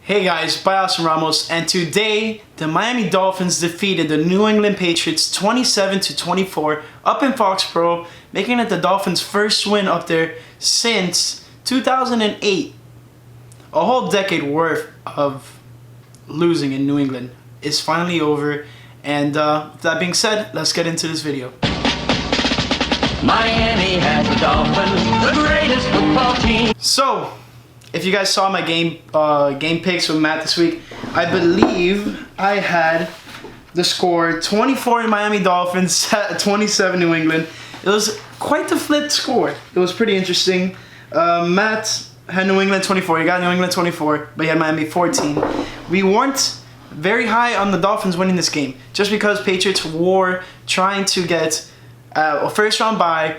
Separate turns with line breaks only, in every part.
Hey guys, Bias and Ramos, and today the Miami Dolphins defeated the New England Patriots 27-24 up in Foxborough, making it the Dolphins' first win up there since 2008. A whole decade worth of losing in New England is finally over, and with that being said, let's get into this video.
Miami has the Dolphins, the greatest football team.
So, if you guys saw my game picks with Matt this week, I believe I had the score 24 in Miami Dolphins, 27 New England. It was quite the flipped score. It was pretty interesting. Matt had New England 24. He got New England 24, but he had Miami 14. We weren't very high on the Dolphins winning this game, just because Patriots were trying to get a first round bye,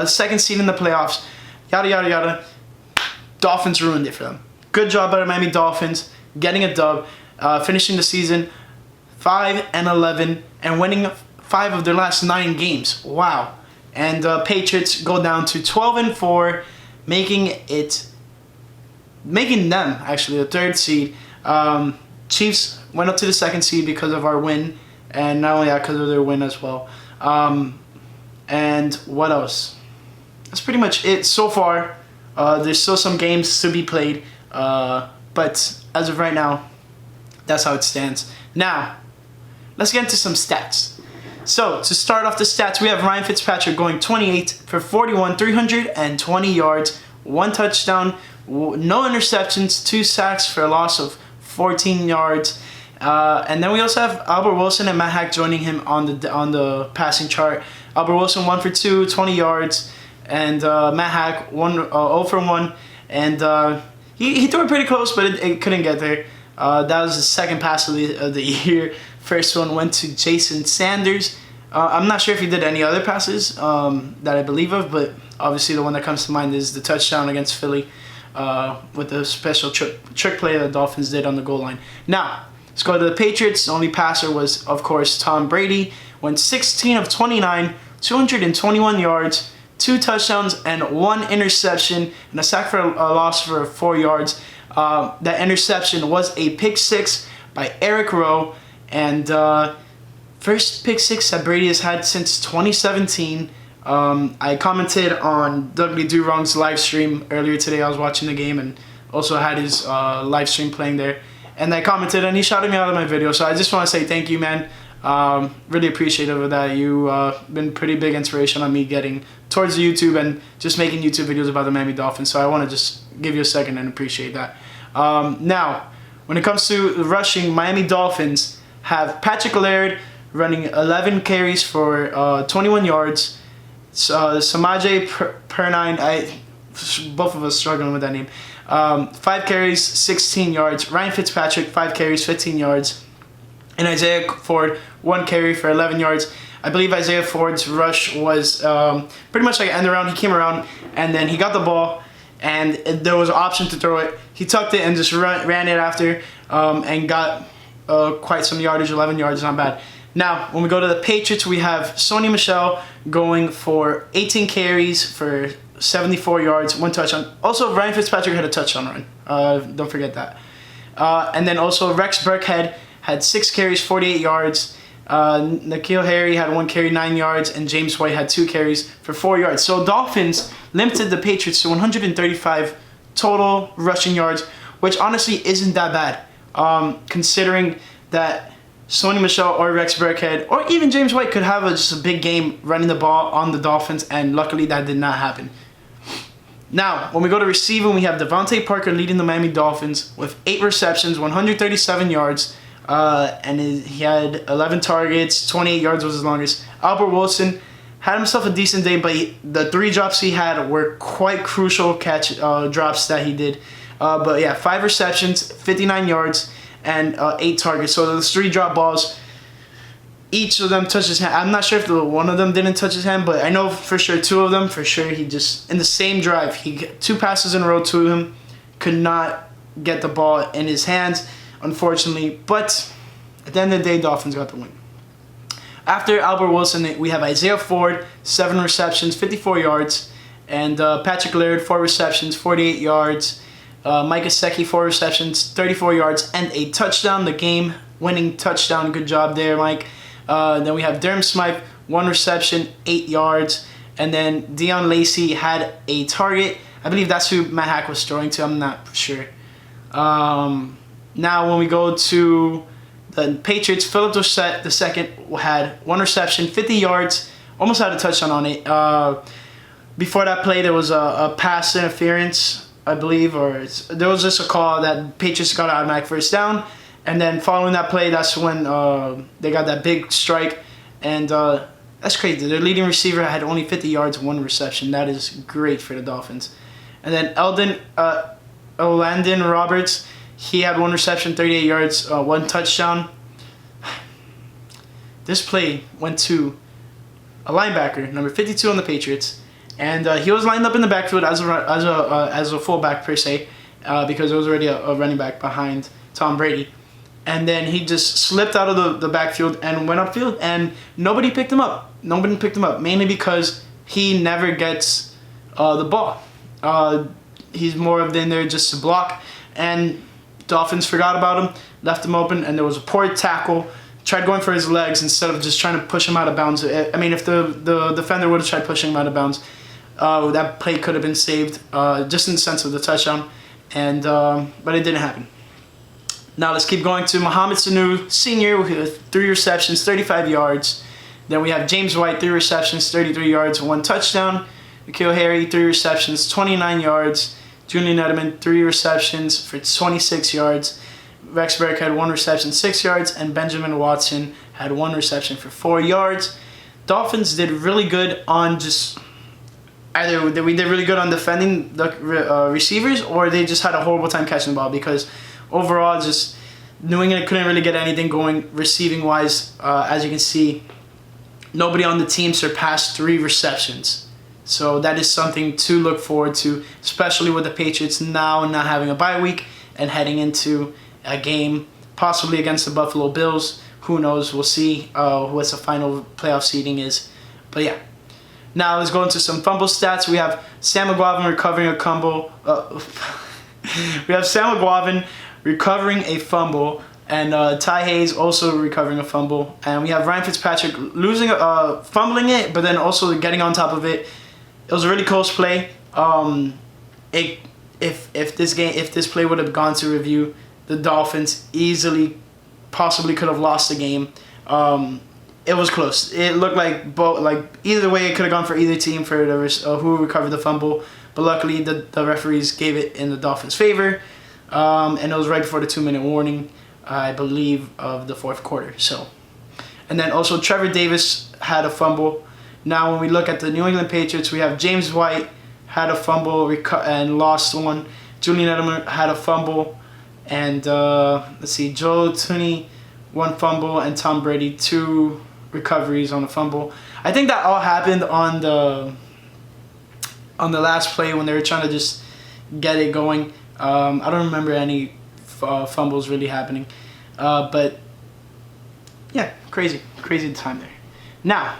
second seed in the playoffs, yada yada yada. Dolphins ruined it for them. Good job by the Miami Dolphins getting a dub, finishing the season 5-11 and winning 5 of their last 9 games. Wow. And Patriots go down to 12-4, making them actually the 3rd seed. Chiefs went up to the 2nd seed because of our win, and not only that, because of their win as well. And what else? That's pretty much it so far. There's still some games to be played, but as of right now, that's how it stands. Now, let's get into some stats. So, to start off the stats, we have Ryan Fitzpatrick going 28 for 41, 320 yards, 1 touchdown, no interceptions, 2 sacks for a loss of 14 yards. And then we also have Albert Wilson and Matt Hack joining him on the passing chart. Albert Wilson 1 for 2, 20 yards. And Matt Hack 0 for 1, and he threw it pretty close, but it couldn't get there. That was his 2nd pass of the year. First one went to Jason Sanders. I'm not sure if he did any other passes that I believe of, but obviously the one that comes to mind is the touchdown against Philly with the special trick play that the Dolphins did on the goal line. Now, let's go to the Patriots. The only passer was, of course, Tom Brady. Went 16 of 29, 221 yards, 2 touchdowns and 1 interception, and a sack for a loss for 4 yards. That interception was a pick 6 by Eric Rowe, and first pick 6 that Brady has had since 2017. I commented on Dudley Do-Wrong's live stream earlier today. I was watching the game and also had his live stream playing there, and I commented and he shouted me out of my video. So I just want to say thank you, man. Really appreciative of that. You've been pretty big inspiration on me getting towards YouTube and just making YouTube videos about the Miami Dolphins. So I want to just give you a second and appreciate that. Now, when it comes to rushing, Miami Dolphins have Patrick Laird running 11 carries for 21 yards. Samaje Perine, both of us struggling with that name. 5 carries, 16 yards. Ryan Fitzpatrick, 5 carries, 15 yards. And Isaiah Ford, 1 carry for 11 yards. I believe Isaiah Ford's rush was pretty much like an end around. He came around and then he got the ball and there was an option to throw it. He tucked it and just ran it after and got quite some yardage. 11 yards, not bad. Now, when we go to the Patriots, we have Sony Michel going for 18 carries for 74 yards, 1 touchdown. Also, Ryan Fitzpatrick had a touchdown run. Don't forget that. And then also Rex Burkhead had 6 carries, 48 yards. N'Keal Harry had 1 carry, 9 yards, and James White had 2 carries for 4 yards. So Dolphins limited the Patriots to 135 total rushing yards, which honestly isn't that bad, considering that Sony Michel or Rex Burkhead or even James White could have just a big game running the ball on the Dolphins, and luckily that did not happen. Now, when we go to receiving, we have Devontae Parker leading the Miami Dolphins with 8 receptions, 137 yards. And he had 11 targets, 28 yards was his longest. Albert Wilson had himself a decent day, but the 3 drops he had were quite crucial drops that he did. But yeah, 5 receptions, 59 yards, and 8 targets. So those 3 drop balls, each of them touched his hand. I'm not sure if one of them didn't touch his hand, but I know for sure 2 of them, for sure, he just, in the same drive, he 2 passes in a row to him, could not get the ball in his hands, unfortunately, but at the end of the day, Dolphins got the win. After Albert Wilson, we have Isaiah Ford, 7 receptions, 54 yards, and Patrick Laird, 4 receptions, 48 yards. Mike Gesicki, 4 receptions, 34 yards, and a touchdown. The game-winning touchdown. Good job there, Mike. Then we have Durham Smythe, 1 reception, 8 yards. And then Dion Lacey had a target. I believe that's who Matt Hack was throwing to. I'm not sure. Now when we go to the Patriots, Philip Dorsett II had 1 reception, 50 yards, almost had a touchdown on it. Before that play, there was a pass interference, I believe, or there was just a call that Patriots got an automatic first down. And then following that play, that's when they got that big strike. And that's crazy. Their leading receiver had only 50 yards, 1 reception. That is great for the Dolphins. And then Elandon Roberts, he had 1 reception, 38 yards, 1 touchdown. This play went to a linebacker, number 52 on the Patriots, and he was lined up in the backfield as a fullback per se, because there was already a running back behind Tom Brady. And then he just slipped out of the backfield and went upfield, and nobody picked him up. Nobody picked him up, mainly because he never gets the ball. He's more of in there just to block, and Dolphins forgot about him, left him open, and there was a poor tackle. Tried going for his legs instead of just trying to push him out of bounds. I mean, if the defender would have tried pushing him out of bounds, that play could have been saved, just in the sense of the touchdown, and but it didn't happen. Now let's keep going to Mohamed Sanu, senior, with 3 receptions, 35 yards. Then we have James White, 3 receptions, 33 yards, 1 touchdown. N'Keal Harry, 3 receptions, 29 yards. Julian Edelman, 3 receptions for 26 yards. Rex Burke had 1 reception, 6 yards. And Benjamin Watson had 1 reception for 4 yards. Dolphins did really good on just... Either we did really good on defending the receivers, or they just had a horrible time catching the ball, because overall, just New England couldn't really get anything going receiving-wise. As you can see, nobody on the team surpassed 3 receptions. So that is something to look forward to, especially with the Patriots now not having a bye week and heading into a game possibly against the Buffalo Bills. Who knows? We'll see what the final playoff seeding is. But yeah. Now let's go into some fumble stats. We have Sam McGuavin recovering a fumble. We have Sam McGuavin recovering a fumble, and Ty Hayes also recovering a fumble. And we have Ryan Fitzpatrick fumbling it, but then also getting on top of it. It was a really close play. If this play would have gone to review, the Dolphins easily, possibly could have lost the game. It was close. It looked like either way it could have gone for either team for who recovered the fumble. But luckily the referees gave it in the Dolphins' favor, and it was right before the 2-minute warning, I believe, of the 4th quarter. So, and then also Trevor Davis had a fumble. Now when we look at the New England Patriots, we have James White had a fumble and lost one. Julian Edelman had a fumble, and let's see, Joe Thuney 1 fumble, and Tom Brady 2 recoveries on a fumble. I think that all happened on the last play when they were trying to just get it going. I don't remember any fumbles really happening, but yeah, crazy time there. Now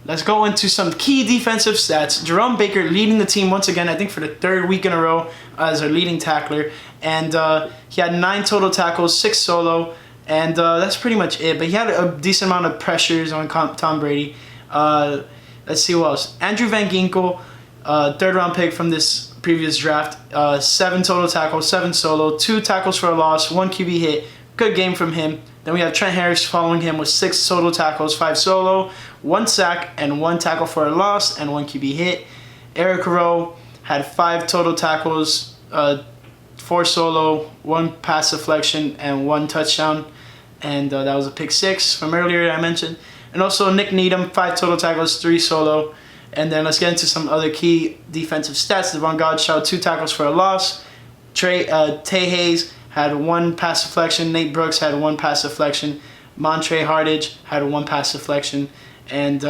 let's go into some key defensive stats. Jerome Baker leading the team once again, I think for the 3rd week in a row as our leading tackler, and he had 9 total tackles, 6 solo. And that's pretty much it. But he had a decent amount of pressures on Tom Brady. Let's see what else. Andrew Van Ginkel, 3rd round pick from this previous draft. 7 total tackles, 7 solo, 2 tackles for a loss, 1 QB hit. Good game from him. Then we have Trent Harris following him with 6 total tackles, 5 solo, 1 sack, and 1 tackle for a loss, and 1 QB hit. Eric Rowe had 5 total tackles, 4 solo, 1 pass deflection, and 1 touchdown. And that was a pick 6 from earlier I mentioned. And also Nick Needham, 5 total tackles, 3 solo. And then let's get into some other key defensive stats. Devon Godchaux, 2 tackles for a loss. Tay Hayes had 1 pass deflection. Nate Brooks had 1 pass deflection. Montre Hardage had 1 pass deflection. And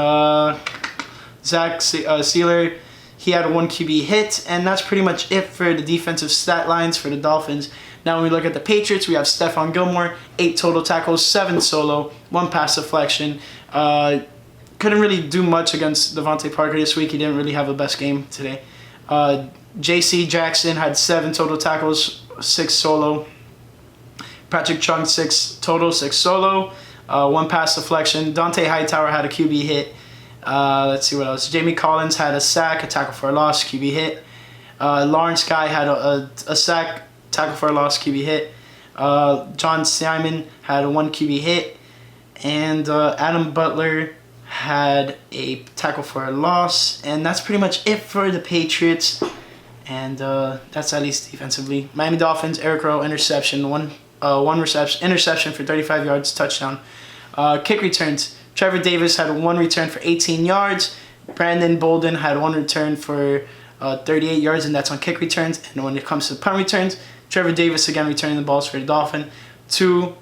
Zach Sealer, he had 1 QB hit. And that's pretty much it for the defensive stat lines for the Dolphins. Now when we look at the Patriots, we have Stephon Gilmore, 8 total tackles, 7 solo, 1 pass deflection. Couldn't really do much against Devontae Parker this week. He didn't really have a best game today. J.C. Jackson had 7 total tackles, 6 solo. Patrick Chung 6 total, 6 solo. 1 pass deflection. Dante Hightower had a QB hit. Let's see what else. Jamie Collins had a sack, a tackle for a loss, QB hit. Lawrence Guy had a sack, tackle for a loss, QB hit. John Simon had 1 QB hit. And Adam Butler had a tackle for a loss. And that's pretty much it for the Patriots. And that's at least defensively. Miami Dolphins, Eric Rowe, interception. One interception for 35 yards, touchdown. Kick returns. Trevor Davis had 1 return for 18 yards. Brandon Bolden had 1 return for 38 yards, and that's on kick returns. And when it comes to punt returns, Trevor Davis again returning the balls for the Dolphin. 2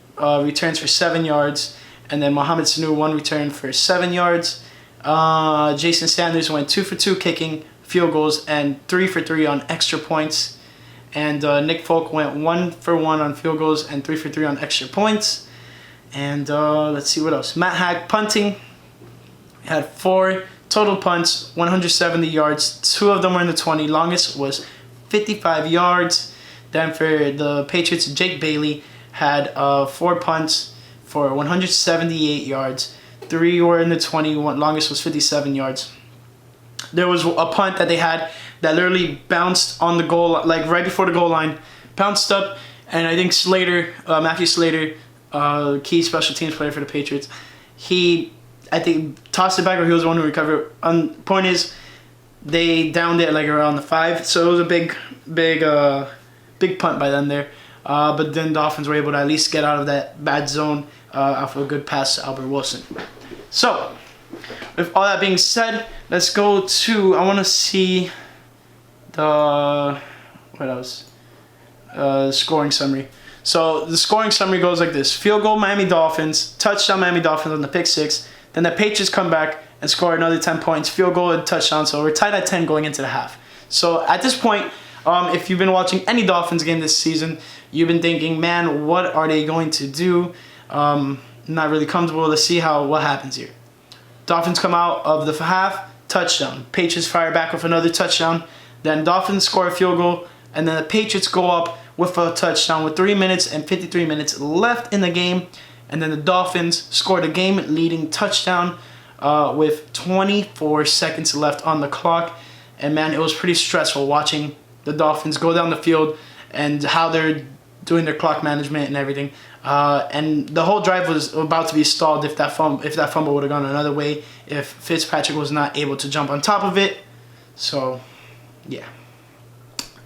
returns for 7 yards. And then Mohamed Sanu, 1 return for 7 yards. Jason Sanders went 2 for 2 kicking, field goals, and 3 for 3 on extra points. And Nick Folk went 1 for 1 on field goals and 3 for 3 on extra points. And let's see what else. Matt Hack punting. He had 4 total punts, 170 yards. 2 of them were in the 20. Longest was 55 yards. Then for the Patriots, Jake Bailey had 4 punts for 178 yards. 3 were in the 20. Longest was 57 yards. There was a punt that they had that literally bounced on the goal, like right before the goal line, bounced up, and I think Slater, Matthew Slater, key special teams player for the Patriots, he, I think, tossed it back, or he was the one who recovered. Point is, they downed it like around the 5, so it was a big punt by them there. But then Dolphins were able to at least get out of that bad zone off of a good pass to Albert Wilson. So, with all that being said, let's go to, I want to see the, what else? Scoring summary. So the scoring summary goes like this: field goal Miami Dolphins, touchdown Miami Dolphins on the pick 6. Then the Patriots come back and score another 10 points, field goal and touchdown. So we're tied at 10 going into the half. So at this point, if you've been watching any Dolphins game this season, you've been thinking, man, what are they going to do? Not really comfortable to see what happens here. Dolphins come out of the half, touchdown. Patriots fire back with another touchdown. Then Dolphins score a field goal, and then the Patriots go up with a touchdown with 3 minutes and 53 minutes left in the game. And then the Dolphins score the game-leading touchdown with 24 seconds left on the clock. And man, it was pretty stressful watching the Dolphins go down the field and how they're doing their clock management and everything. And the whole drive was about to be stalled if that fumble would have gone another way, if Fitzpatrick was not able to jump on top of it. So, yeah.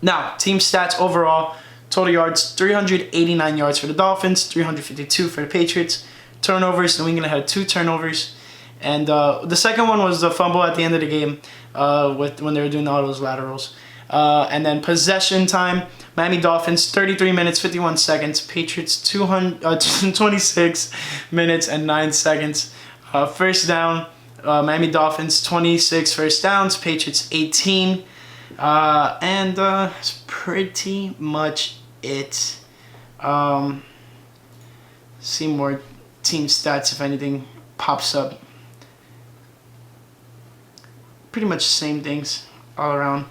Now, team stats overall. Total yards, 389 yards for the Dolphins, 352 for the Patriots. Turnovers, New England had 2 turnovers. And the second one was the fumble at the end of the game when they were doing all those laterals. And then possession time, Miami Dolphins, 33 minutes, 51 seconds. Patriots, 26 minutes and 9 seconds. First down, Miami Dolphins, 26 first downs. Patriots, 18. And it's pretty much it. See more team stats if anything pops up. Pretty much the same things all around.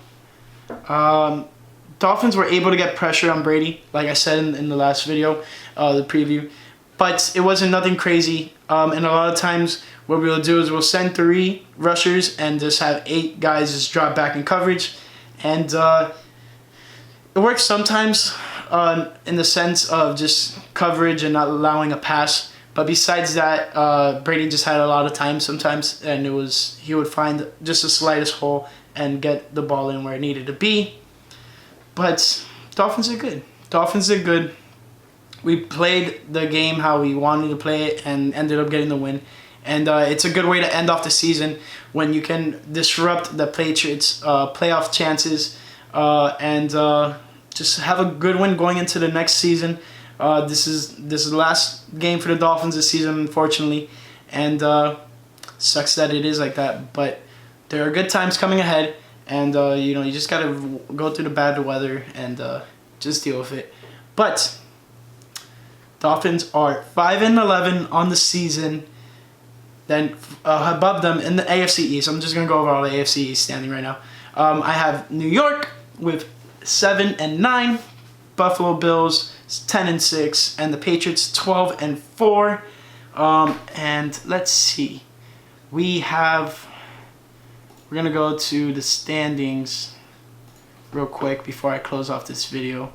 Dolphins were able to get pressure on Brady, like I said in the last video, the preview. But it wasn't nothing crazy. And a lot of times what we'll do is we'll send 3 rushers and just have 8 guys just drop back in coverage. And it works sometimes in the sense of just coverage and not allowing a pass. But besides that, Brady just had a lot of time sometimes, and he would find just the slightest hole and get the ball in where it needed to be. But Dolphins are good. Dolphins are good. We played the game how we wanted to play it and ended up getting the win. And it's a good way to end off the season when you can disrupt the Patriots' playoff chances and just have a good win going into the next season. This is the last game for the Dolphins this season, unfortunately, and sucks that it is like that. But there are good times coming ahead, and you just gotta go through the bad weather and just deal with it. But Dolphins are 5-11 on the season. Then above them in the AFC East, I'm just gonna go over all the AFC East standing right now. I have New York with 7-9, Buffalo Bills 10-6, and the Patriots 12-4. And let's see, we're gonna go to the standings real quick before I close off this video.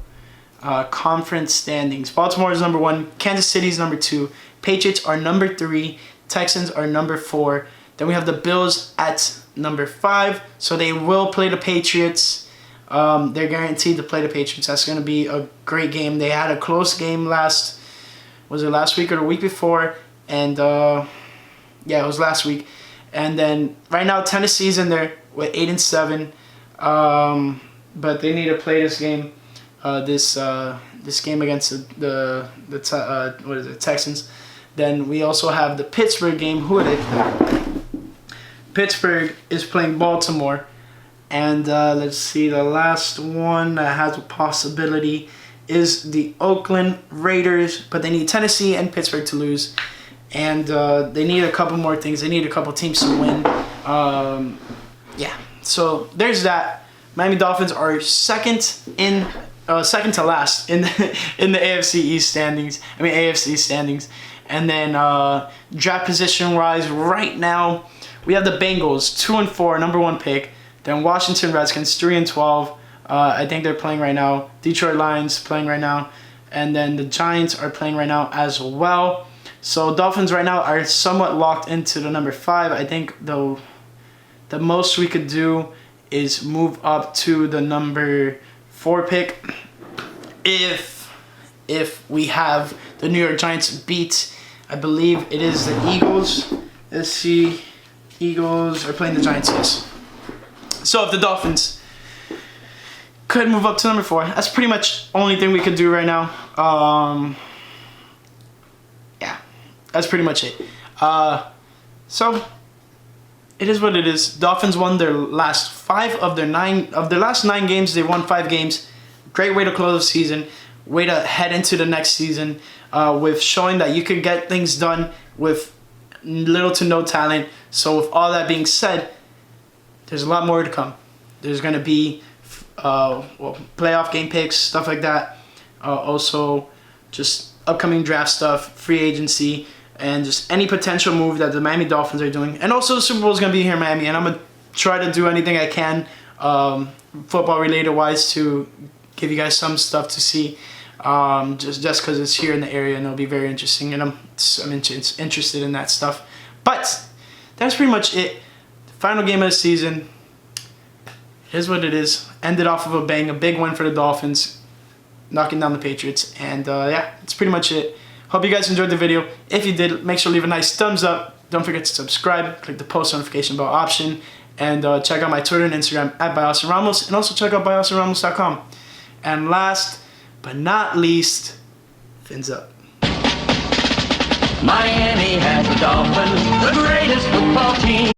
Conference standings: Baltimore is number 1, Kansas City is number 2, Patriots are number 3, Texans are number 4. Then we have the Bills at number 5, so they will play the Patriots. They're guaranteed to play the Patriots. That's going to be a great game. They had a close game last week or the week before? And yeah, it was last week. And then right now Tennessee's in there with 8-7, but they need to play this game. This game against the Texans. Then we also have the Pittsburgh game. Who are they playing? Pittsburgh is playing Baltimore. And let's see, the last one that has a possibility is the Oakland Raiders. But they need Tennessee and Pittsburgh to lose. And they need a couple more things. They need a couple teams to win. Yeah, so there's that. Miami Dolphins are second to last in the AFC East standings. AFC standings. And then draft position wise, right now we have the Bengals 2-4, number 1 pick. Then Washington Redskins 3-12. I think they're playing right now. Detroit Lions playing right now, and then the Giants are playing right now as well. So Dolphins right now are somewhat locked into the number 5. I think the most we could do is move up to the number 4 pick if we have the New York Giants beat, I believe it is the Eagles. Let's see, Eagles are playing the Giants, yes. So if the Dolphins could move up to number 4, that's pretty much the only thing we could do right now. Yeah, that's pretty much it. So it is what it is. Dolphins won their last 5 of their 9 games. They won 5 games. Great way to close the season. Way to head into the next season with showing that you can get things done with little to no talent. So with all that being said, there's a lot more to come. There's going to be playoff game picks, stuff like that. Also, just upcoming draft stuff, free agency, and just any potential move that the Miami Dolphins are doing. And also, the Super Bowl is going to be here in Miami, and I'm going to try to do anything I can football-related wise to give you guys some stuff to see. Just because it's here in the area, and it'll be very interesting, and I'm interested in that stuff. But that's pretty much it. Final game of the season. Here's what it is. Ended off of a bang, a big win for the Dolphins, knocking down the Patriots. And yeah, that's pretty much it. Hope you guys enjoyed the video. If you did, make sure to leave a nice thumbs up. Don't forget to subscribe. Click the post notification bell option. And check out my Twitter and Instagram at @BioSRamos. And also check out biosramos.com. And last but not least, fins up.
Miami has the Dolphins, the greatest football team.